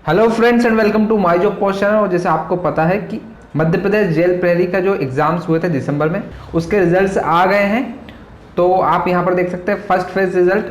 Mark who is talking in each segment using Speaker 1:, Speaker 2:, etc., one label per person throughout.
Speaker 1: Hello friends and welcome to my job post channel. और जैसे आपको पता है कि मध्य प्रदेश जेल प्रहरी का जो एग्ज़ाम्स हुए थे दिसंबर में, उसके रिजल्ट्स आ गए हैं। तो आप यहाँ पर देख सकते हैं फर्स्ट फेज रिजल्ट।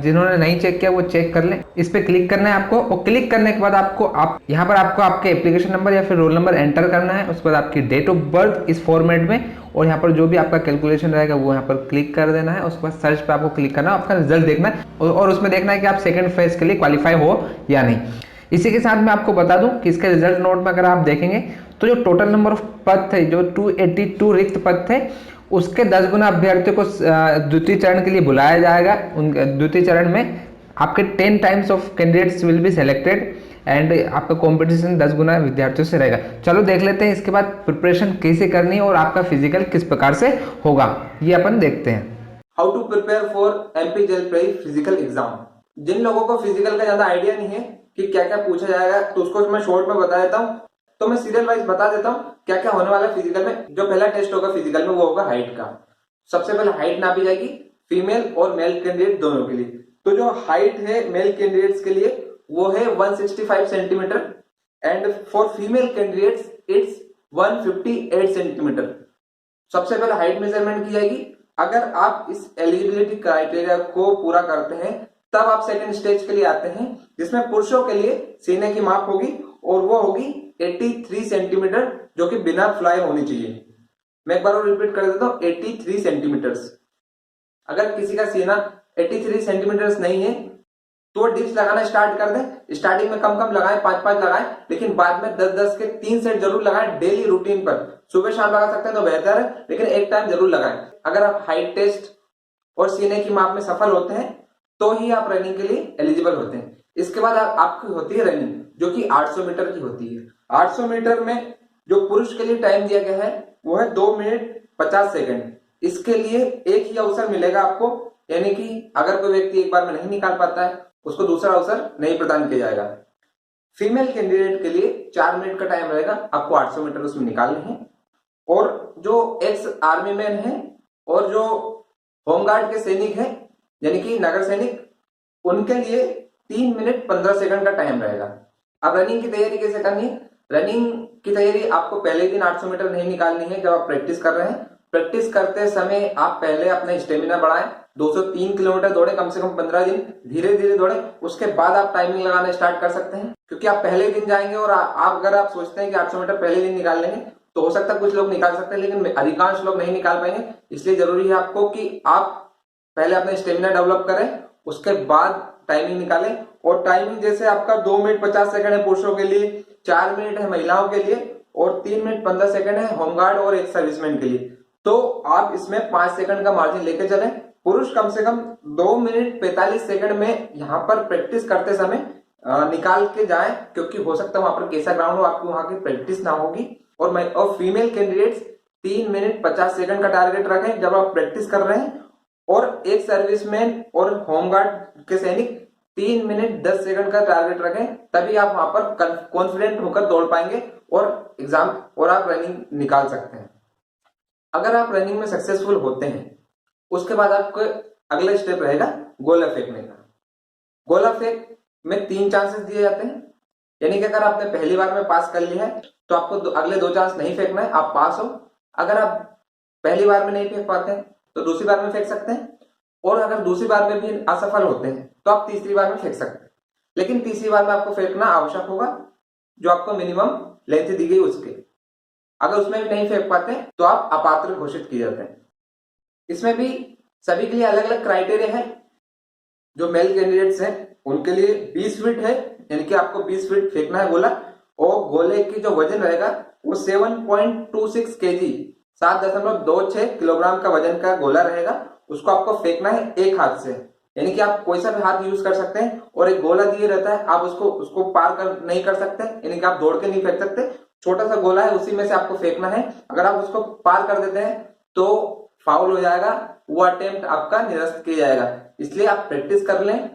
Speaker 1: जिन्होंने नहीं चेक किया वो चेक कर लें। इस पर क्लिक करना है आपको, और क्लिक करने के बाद आप यहाँ पर आपको आपके एप्लीकेशन नंबर या फिर रोल नंबर एंटर करना है। उसके बाद आपकी डेट ऑफ बर्थ इस फॉर्मेट में, और यहाँ पर जो भी आपका कैलकुलेशन रहेगा वो यहाँ पर क्लिक कर देना है। उसके बाद सर्च पे आपको क्लिक करना है, आपका रिजल्ट देखना है और उसमें देखना है कि आप सेकंड फेज के लिए क्वालिफाई हो या नहीं। इसी के साथ मैं आपको बता दूं कि इसके रिजल्ट नोट में अगर आप देखेंगे तो जो टोटल नंबर ऑफ पद थे, जो 282 रिक्त पद थे, उसके 10 गुना अभ्यर्थियों को द्वितीय चरण के लिए बुलाया जाएगा। उन द्वितीय चरण में आपके 10 times of candidates will be selected and आपका कंपटीशन 10 गुना विद्यार्थियों से रहेगा। चलो देख लेते हैं इसके बाद प्रिपरेशन कैसे करनी है और आपका फिजिकल किस प्रकार से होगा, ये अपन देखते हैं।
Speaker 2: How to prepare for MP jail Prahari physical exam. जिन लोगों को फिजिकल का ज्यादा आइडिया नहीं है कि क्या क्या पूछा जाएगा, तो उसको मैं शॉर्ट में बता देता हूँ। तो मैं सीरियल वाइज बता देता हूँ क्या क्या होने वाला है फिजिकल में। जो पहला टेस्ट होगा फिजिकल में वो होगा हाइट का। सबसे पहले हाइट नापी जाएगी फीमेल और मेल कैंडिडेट दोनों के लिए। तो जो हाइट है मेल कैंडिडेट्स के लिए वो है 165 centimetre and for female candidates it's 158 centimetre. सबसे पहले हाइट मेजरमेंट की जाएगी। अगर आप इस एलिजिबिलिटी क्राइटेरिया को पूरा करते हैं तब आप सेकंड स्टेज के लिए आते हैं, जिसमें पुरुषों के लिए सीने की माप होगी और वो होगी 83 सेंटीमीटर, जो कि बिना फ्लाई होनी चाहिए। मैं एक बार और रिपीट कर देता हूं, 83 सेंटीमीटर्स। अगर किसी का सीना 83 सेंटीमीटर्स नहीं है तो डिप्स लगाना स्टार्ट कर दें। स्टार्टिंग में कम कम लगाएं, 5-5 लगाएं, लेकिन बाद में 10-10 के 3 सेट जरूर लगाएं डेली रूटीन पर। सुबह शाम लगा सकते हैं तो बेहतर है, लेकिन एक टाइम जरूर लगाएं। अगर आप हाइट टेस्ट और सीने की माप में सफल होते हैं तो ही आप रनिंग के लिए एलिजिबल होते हैं। इसके बाद आपकी होती है रनिंग, जो कि 800 मीटर की होती है। 800 मीटर में जो पुरुष के लिए टाइम दिया गया है वो है 2 मिनट 50 सेकंड। इसके लिए एक ही अवसर मिलेगा आपको, यानी कि अगर कोई व्यक्ति एक बार में नहीं निकाल पाता है उसको दूसरा अवसर नहीं प्रदान किया जाएगा। फीमेल कैंडिडेट के लिए 4 मिनट का टाइम रहेगा, आपको 800 मीटर उसमें निकालने हैं। और जो एक्स आर्मी मैन है और जो होमगार्ड के सैनिक हैं, यानी कि नगर सैनिक, उनके लिए 3 मिनट 15 सेकंड का टाइम रहेगा। अब रनिंग की तैयारी कैसे करनी है? रनिंग की तैयारी आपको पहले दिन 800 मीटर नहीं निकालनी है। जब आप प्रैक्टिस कर रहे हैं, प्रैक्टिस करते समय आप पहले अपना स्टेमिना बढ़ाएं। 203 किलोमीटर दौड़े कम से कम 15 दिन, धीरे धीरे दौड़े। उसके बाद आप टाइमिंग लगाना स्टार्ट कर सकते हैं, क्योंकि आप पहले दिन जाएंगे और अगर आप सोचते हैं कि 800 मीटर पहले दिन निकाल लेंगे तो हो सकता है कुछ लोग निकाल सकते हैं, लेकिन अधिकांश लोग नहीं निकाल पाएंगे। इसलिए जरूरी है आपको कि आप पहले अपना स्टेमिना डेवलप करें, उसके बाद टाइमिंग निकालें। और टाइमिंग जैसे आपका 2 मिनट 50 सेकंड है पुरुषों के लिए, 4 मिनट है महिलाओं के लिए और 3 मिनट 15 सेकंड है होमगार्ड और एक सर्विसमैन के लिए। तो आप इसमें 5 सेकंड का मार्जिन लेके चलें। पुरुष कम से कम 2 मिनट 45 सेकंड में यहाँ पर प्रैक्टिस करते समय निकाल के जाएं, क्योंकि हो सकता है वहां पर कैसा ग्राउंड हो, आपकी वहां की प्रैक्टिस ना होगी। और फीमेल कैंडिडेट्स 3 मिनट 50 सेकंड का टारगेट रखें जब आप प्रैक्टिस कर रहे हैं। और एक सर्विसमैन और होमगार्ड के सैनिक 3 मिनट 10 सेकंड का टारगेट रखें, तभी आप वहां पर कॉन्फिडेंट होकर दौड़ पाएंगे और एग्जाम और आप रनिंग निकाल सकते हैं। अगर आप रनिंग में सक्सेसफुल होते हैं उसके बाद आपको अगला स्टेप रहेगा गोला फेंकने का। गोला फेंक में 3 चांसेस दिए जाते हैं, यानी कि अगर आपने पहली बार में पास कर लिया है तो आपको अगले 2 चांस नहीं फेंकना है, आप पास हो। अगर आप पहली बार में नहीं फेंक पाते हैं तो दूसरी बार में फेंक सकते हैं, और अगर दूसरी बार में भी असफल होते हैं तो आप तीसरी बार में फेंक सकते हैं। लेकिन तीसरी बार में आपको फेंकना आवश्यक होगा, जो आपको मिनिमम लेंथ दी गई उसके। अगर उसमें भी नहीं फेंक पाते तो आप अपात्र घोषित किए जाते हैं। इसमें भी सभी के लिए अलग अलग क्राइटेरिया है। जो मेल कैंडिडेट्स हैं उनके लिए 20 फीट है, यानी कि आपको 20 फीट फेंकना है गोला। और गोले की जो वजन रहेगा वो 7.26 केजी, 7.26 किलोग्राम का वजन का गोला रहेगा। उसको आपको फेंकना है एक हाथ से, यानी कि आप कोई सा भी हाथ यूज कर सकते हैं। और एक गोला दिए रहता है, आप उसको पार कर नहीं कर सकते, यानी कि आप दौड़ के नहीं फेंक सकते। छोटा सा गोला है, उसी में से आपको फेंकना है। अगर आप उसको पार कर देते हैं तो फाउल हो जाएगा, वो अटेम्प्ट आपका निरस्त किया जाएगा। इसलिए आप प्रैक्टिस कर लें।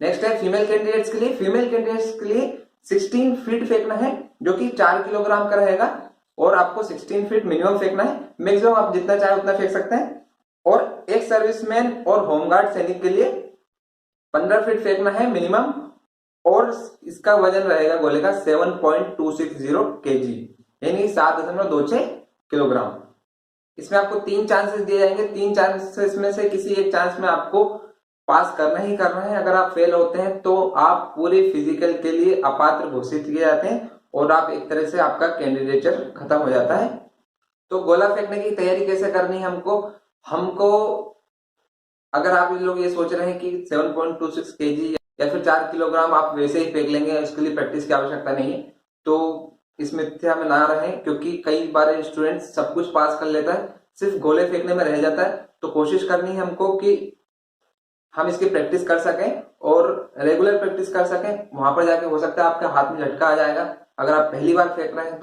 Speaker 2: नेक्स्ट है फीमेल कैंडिडेट्स के लिए। फीमेल कैंडिडेट्स के लिए 16 फीट फेंकना है, जो कि 4 किलोग्राम का रहेगा। और आपको 16 फीट मिनिमम फेंकना है, मैक्सिमम आप जितना चाहे उतना फेंक सकते हैं। और एक सर्विसमैन और होमगार्ड सैनिक के लिए 15 फीट फेंकना है मिनिमम, और इसका वजन रहेगा गोले का 7.260 kg, यानी 7.26 किलोग्राम। इसमें आपको 3 चांसेस दिए जाएंगे, 3 चांसेस में से किसी एक चांस में आपको पास करना ही करना है। अगर आप फेल होते हैं तो आप पूरे फिजिकल के लिए अपात्र घोषित किए जाते हैं और आप एक तरह से आपका कैंडिडेचर खत्म हो जाता है। तो गोला फेंकने की तैयारी कैसे करनी है हमको हमको अगर आप लोग ये सोच रहे हैं कि 7.26 kg या फिर 4 किलोग्राम आप वैसे ही फेंक लेंगे, इसके लिए प्रैक्टिस की आवश्यकता नहीं है, तो इस मिथ्या में ना रहें, क्योंकि कई बार स्टूडेंट सब कुछ पास कर लेता है, सिर्फ गोले फेंकने में रह जाता है। तो कोशिश करनी है हमको कि हम इसकी प्रैक्टिस कर सकें और रेगुलर प्रैक्टिस कर सकें। वहां पर जाके हो सकता है आपके हाथ में झटका आ जाएगा अगर आप पहली बार फेंक रहे हैं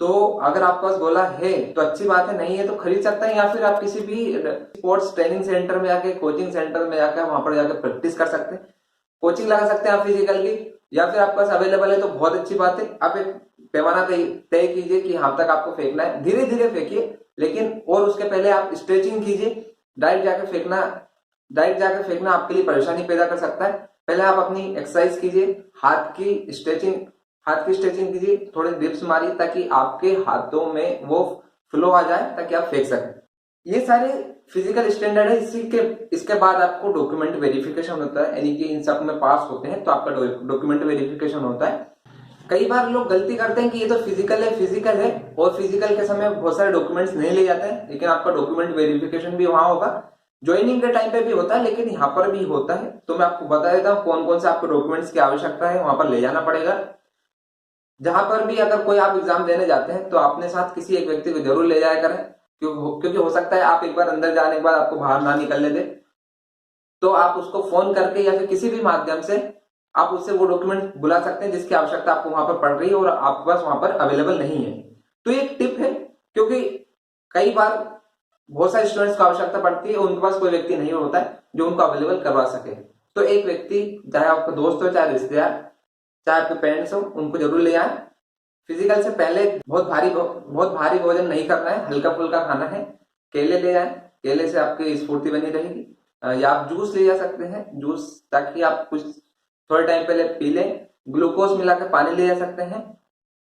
Speaker 2: तो अगर आपके पास गोला है तो अच्छी बात है, नहीं है तो खरीद सकते हैं, या फिर आप किसी भी स्पोर्ट्स ट्रेनिंग सेंटर में जाके, कोचिंग सेंटर में जाकर वहां पर जाकर प्रैक्टिस कर सकते हैं, कोचिंग लगा सकते हैं आप फिजिकल की, या फिर आपके पास अवेलेबल है तो बहुत अच्छी बात है। आप एक पैमाना तय कीजिए कि यहाँ तक आपको फेंकना है, धीरे धीरे फेंकिए, लेकिन और उसके पहले आप स्ट्रेचिंग कीजिए। डायरेक्ट जाके फेंकना आपके लिए परेशानी पैदा कर सकता है। पहले आप अपनी एक्सरसाइज कीजिए, हाथ की स्ट्रेचिंग कीजिए, थोड़े डिप्स मारिए ताकि आपके हाथों में वो फ्लो आ जाए ताकि आप फेंक सकें। ये सारे फिजिकल स्टैंडर्ड है। इसके बाद आपको डॉक्यूमेंट वेरिफिकेशन होता है, यानी कि इन सब में पास होते हैं तो आपका डॉक्यूमेंट वेरिफिकेशन होता है। कई बार लोग गलती करते हैं कि ये तो फिजिकल है और फिजिकल के समय बहुत सारे डॉक्यूमेंट्स नहीं ले जाते हैं, लेकिन आपका डॉक्यूमेंट वेरिफिकेशन भी वहां होगा। ज्वाइनिंग के टाइम पे भी होता है, लेकिन यहाँ पर भी होता है। तो मैं आपको बता देता हूँ कौन कौन से आपको डॉक्यूमेंट्स की आवश्यकता है वहां पर ले जाना पड़ेगा। जहां पर भी अगर कोई आप एग्जाम देने जाते हैं तो अपने साथ किसी एक व्यक्ति को जरूर ले जाया करें, क्योंकि हो सकता है आप एक बार अंदर जाने के बाद आपको बाहर ना निकलने दे, तो आप उसको फोन करके या फिर किसी भी माध्यम से आप उससे वो डॉक्यूमेंट बुला सकते हैं जिसकी आवश्यकता आपको वहां पर पड़ रही है और आपके पास वहां पर अवेलेबल नहीं है। तो ये एक टिप है, क्योंकि कई बार बहुत सारे स्टूडेंट्स को आवश्यकता पड़ती है, उनके पास कोई व्यक्ति नहीं होता है जो उनको अवेलेबल करवा सके। तो एक व्यक्ति, चाहे आपका दोस्त हो, चाहे रिश्तेदार, चाहे आपके पेरेंट्स हो, उनको जरूर ले आए। फिजिकल से पहले बहुत भारी भोजन नहीं करना है, हल्का फुल्का खाना है। केले ले आए, केले से आपकी स्फूर्ति बनी रहेगी। या आप जूस ले जा सकते हैं, जूस, ताकि आप कुछ थोड़े टाइम पहले पी लें। ग्लूकोज मिलाकर पानी ले जा सकते हैं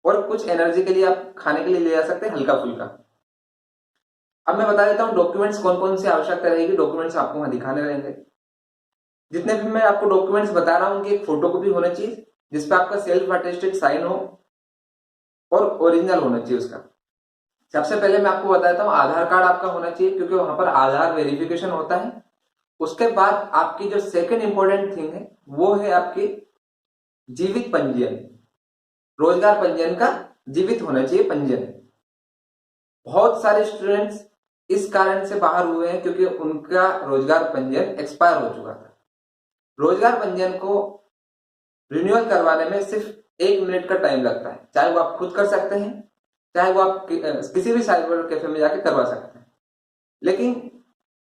Speaker 2: और कुछ एनर्जी के लिए आप खाने के लिए ले जा सकते हैं हल्का फुल्का। अब मैं बता देता हूँ डॉक्यूमेंट्स कौन कौन सी आवश्यकता रहेगी। डॉक्यूमेंट्स आपको वहां दिखाने रहेंगे। जितने भी मैं आपको डॉक्यूमेंट्स बता रहा हूँ उनकी एक फोटोकॉपी होना चाहिए जिसपे आपका सेल्फ अटेस्टेड साइन हो और ओरिजिनल होना चाहिए उसका। सबसे पहले मैं आपको बताता हूँ आधार कार्ड आपका होना चाहिए, क्योंकि वहां पर आधार वेरिफिकेशन होता है। उसके बाद आपकी जो सेकंड इंपॉर्टेंट थिंग है वो है आपकी जीवित पंजीयन। रोजगार पंजीयन का जीवित होना चाहिए पंजीयन। बहुत सारे स्टूडेंट्स इस कारण से बाहर हुए हैं क्योंकि उनका रोजगार पंजीयन एक्सपायर हो चुका था। रोजगार पंजीयन को रिन्यूअल करवाने में सिर्फ 1 मिनट का टाइम लगता है, चाहे वो आप खुद कर सकते हैं, चाहे वो आप किसी भी साइबर कैफे में जाके करवा सकते हैं। लेकिन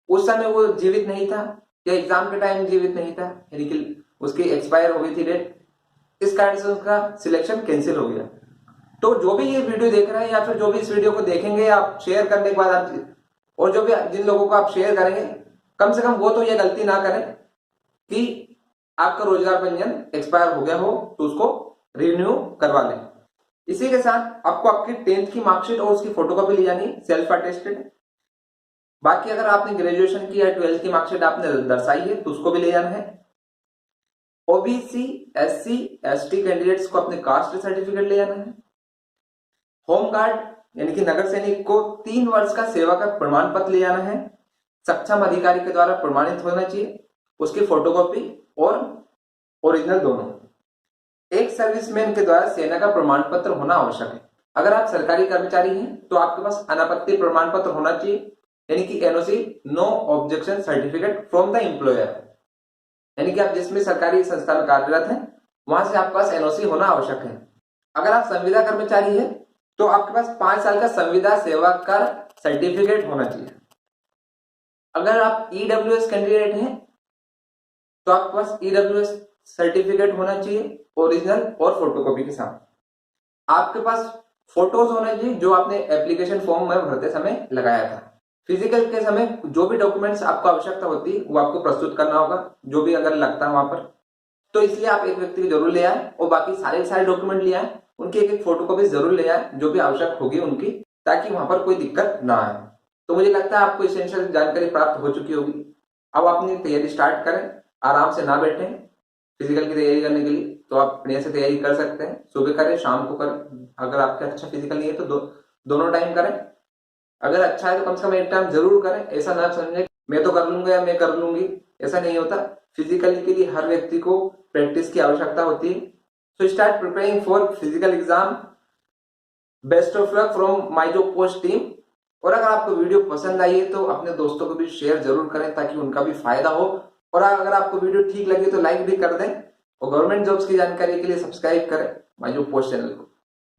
Speaker 2: उस समय वो जीवित नहीं था या एग्जाम के टाइम जीवित नहीं था, यानी कि उसकी एक्सपायर हो गई थी डेट, इस कारण से उसका सिलेक्शन कैंसिल हो गया। तो जो भी ये वीडियो देख रहे हैं या फिर जो भी इस वीडियो को देखेंगे, आप शेयर करने के बाद आप, और जो भी जिन लोगों को आप शेयर करेंगे, कम से कम वो तो ये गलती ना करें कि आपका रोजगार पंजीयन एक्सपायर हो गया हो तो उसको रिन्यू करवा लें। इसी के साथ आपको आपकी 10th की मार्कशीट और उसकी फोटोकॉपी ले जानी है, सेल्फ अटेस्टेड। बाकी अगर आपने ग्रेजुएशन की या 12th की मार्कशीट आपने दर्शाई है तो उसको भी ले जाना है। ओबीसी, एससी, एसटी कैंडिडेट्स को अपने कास्ट सर्टिफिकेट ले जाना है। होम गार्ड यानी कि नगर सैनिक को 3 वर्ष का सेवा का प्रमाण पत्र ले जाना है, सक्षम अधिकारी के द्वारा प्रमाणित होना चाहिए, उसकी फोटोकॉपी और ओरिजिनल दोनों। एक सर्विसमैन के द्वारा सेना का प्रमाण पत्र होना आवश्यक है। अगर आप सरकारी कर्मचारी हैं तो आपके पास अनापत्ति प्रमाण पत्र होना चाहिए, यानी कि NOC, no objection certificate from the employer, यानी कि आप जिसमें सरकारी संस्था में कार्यरत हैं वहां से आपके पास एनओसी होना आवश्यक है। अगर आप संविदा कर्मचारी हैं तो आपके पास 5 साल का संविदा सेवा का सर्टिफिकेट होना चाहिए। अगर आप ईडब्ल्यूएस कैंडिडेट हैं तो आपके पास ईडब्ल्यूएस सर्टिफिकेट होना चाहिए ओरिजिनल और फोटोकॉपी के साथ। आपके पास फोटोज होना चाहिए जो आपने एप्लीकेशन फॉर्म में भरते समय लगाया था। फिजिकल के समय जो भी डॉक्यूमेंट्स आपको आवश्यकता होती है वो आपको प्रस्तुत करना होगा, जो भी अगर लगता है वहां पर। तो इसलिए आप एक व्यक्ति को जरूर ले आए और बाकी सारे डॉक्यूमेंट ले आए, उनकी एक फोटो कॉपी जरूर ले आए जो भी आवश्यक होगी उनकी, ताकि वहां पर कोई दिक्कत ना आए। तो मुझे लगता है आपको एसेंशियल जानकारी प्राप्त हो चुकी होगी। अब अपनी तैयारी स्टार्ट करें, आराम से ना बैठें फिजिकल की तैयारी करने के लिए। तो आप अपने से तैयारी कर सकते हैं, सुबह करें शाम को करें। अगर आपके अच्छा फिजिकल नहीं है तो दोनों टाइम करें। अगर अच्छा है तो कम से कम एक टाइम जरूर करें। ऐसा ना समझे मैं तो कर लूंगा या मैं कर लूंगी, ऐसा नहीं होता। फिजिकली के लिए हर व्यक्ति को प्रैक्टिस की आवश्यकता होती है। So start preparing for physical exam. Best of luck from my job post team. और अगर आपको वीडियो पसंद आई है तो अपने दोस्तों को भी शेयर जरूर करें ताकि उनका भी फायदा हो। और अगर आपको वीडियो ठीक लगे तो लाइक भी कर दें और गवर्नमेंट जॉब्स की जानकारी के लिए सब्सक्राइब करें माय जॉब पोस्ट चैनल को।